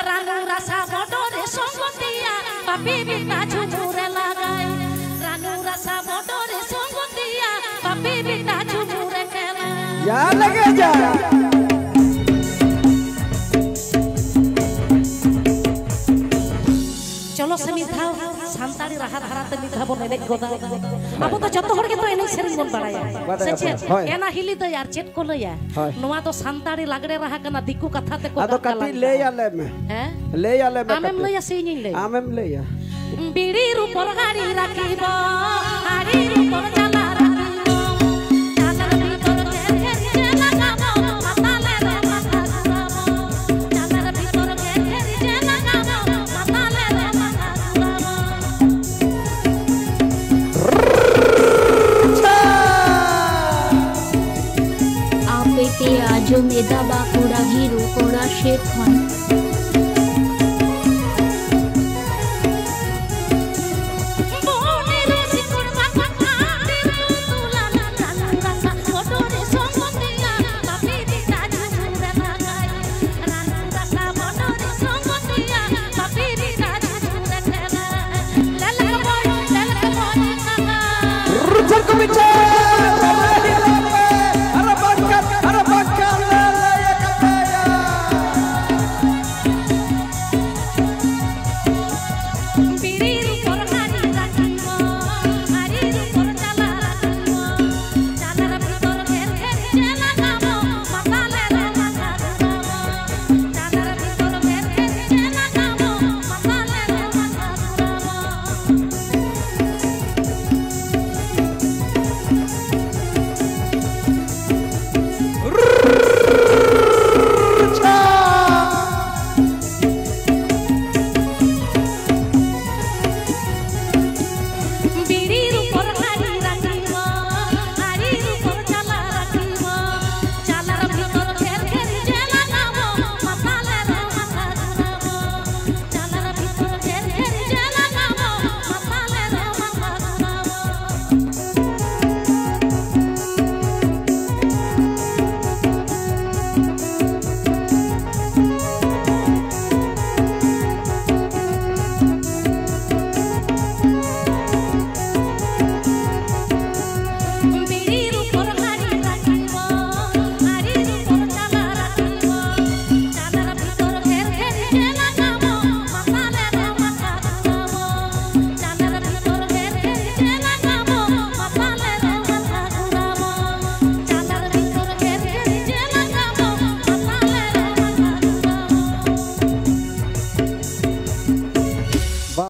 রানু রাসা বড়রে সঙ্গতিয়া পাপি বিটা ঝুমুরে লাগাই রানু রাসা বড়রে সঙ্গতিয়া পাপি বিটা ঝুমুরে খেলা যা লাগে যা चलो से मिठा सांतारी राहा धाराते मिठा बन एने गोदा अब तो जतो हर के तो एने सेरिंग बन बड़ाया सच्चे एना हिली तो यार चेट को लया नोवा तो सांतारी लागड़े रहा कना दिकु कथा ते को तो कटी ले आले में हैं ले आले में आमेम लया से नहीं ले आमेम ले या बीड़ी रूपर गाड़ी राखीबो हाड़ी रूपर